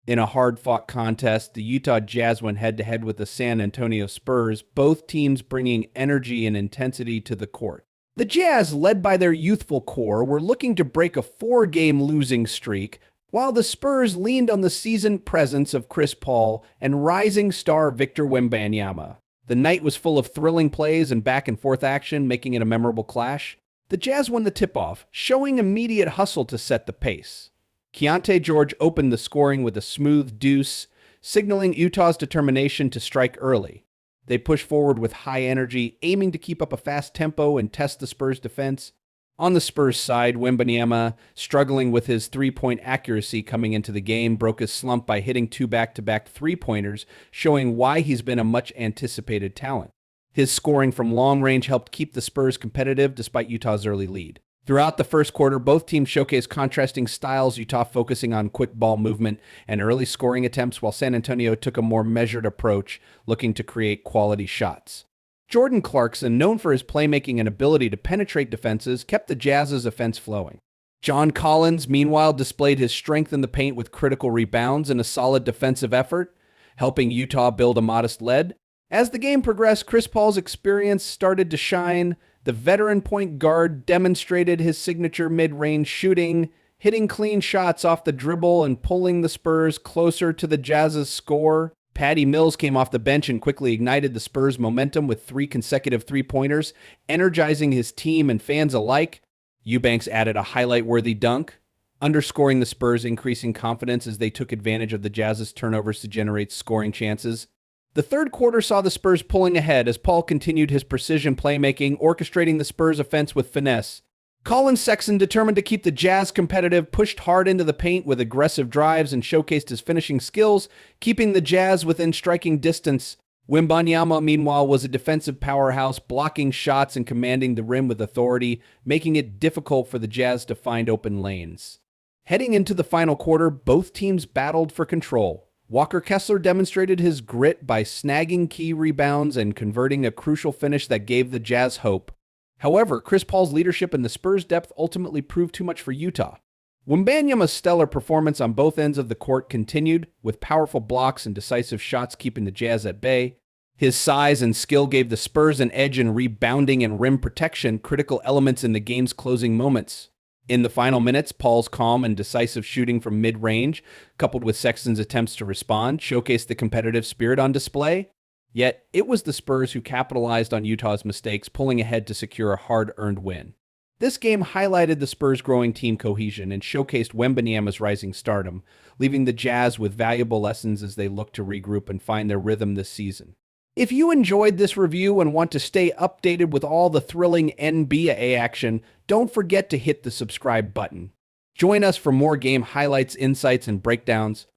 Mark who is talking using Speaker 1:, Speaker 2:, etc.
Speaker 1: In a hard-fought contest, the Utah Jazz went head-to-head with the San Antonio Spurs, both teams bringing energy and intensity to the court. The Jazz, led by their youthful core, were looking to break a four-game losing streak, while the Spurs leaned on the seasoned presence of Chris Paul and rising star Victor Wembanyama. The night was full of thrilling plays and back-and-forth action, making it a memorable clash. The Jazz won the tip-off, showing immediate hustle to set the pace. Keontae George opened the scoring with a smooth deuce, signaling Utah's determination to strike early. They pushed forward with high energy, aiming to keep up a fast tempo and test the Spurs' defense. On the Spurs side, Wembanyama, struggling with his three-point accuracy coming into the game, broke his slump by hitting two back-to-back three-pointers, showing why he's been a much-anticipated talent. His scoring from long range helped keep the Spurs competitive despite Utah's early lead. Throughout the first quarter, both teams showcased contrasting styles, Utah focusing on quick ball movement and early scoring attempts, while San Antonio took a more measured approach, looking to create quality shots. Jordan Clarkson, known for his playmaking and ability to penetrate defenses, kept the Jazz's offense flowing. John Collins, meanwhile, displayed his strength in the paint with critical rebounds and a solid defensive effort, helping Utah build a modest lead. As the game progressed, Chris Paul's experience started to shine. The veteran point guard demonstrated his signature mid-range shooting, hitting clean shots off the dribble and pulling the Spurs closer to the Jazz's score. Patty Mills came off the bench and quickly ignited the Spurs' momentum with three consecutive three-pointers, energizing his team and fans alike. Eubanks added a highlight-worthy dunk, underscoring the Spurs' increasing confidence as they took advantage of the Jazz's turnovers to generate scoring chances. The third quarter saw the Spurs pulling ahead as Paul continued his precision playmaking, orchestrating the Spurs' offense with finesse. Colin Sexton, determined to keep the Jazz competitive, pushed hard into the paint with aggressive drives and showcased his finishing skills, keeping the Jazz within striking distance. Wembanyama, meanwhile, was a defensive powerhouse, blocking shots and commanding the rim with authority, making it difficult for the Jazz to find open lanes. Heading into the final quarter, both teams battled for control. Walker Kessler demonstrated his grit by snagging key rebounds and converting a crucial finish that gave the Jazz hope. However, Chris Paul's leadership and the Spurs' depth ultimately proved too much for Utah. Wembanyama's stellar performance on both ends of the court continued, with powerful blocks and decisive shots keeping the Jazz at bay. His size and skill gave the Spurs an edge in rebounding and rim protection, critical elements in the game's closing moments. In the final minutes, Paul's calm and decisive shooting from mid-range, coupled with Sexton's attempts to respond, showcased the competitive spirit on display. Yet, it was the Spurs who capitalized on Utah's mistakes, pulling ahead to secure a hard-earned win. This game highlighted the Spurs' growing team cohesion and showcased Wembanyama's rising stardom, leaving the Jazz with valuable lessons as they look to regroup and find their rhythm this season. If you enjoyed this review and want to stay updated with all the thrilling NBA action, don't forget to hit the subscribe button. Join us for more game highlights, insights, and breakdowns.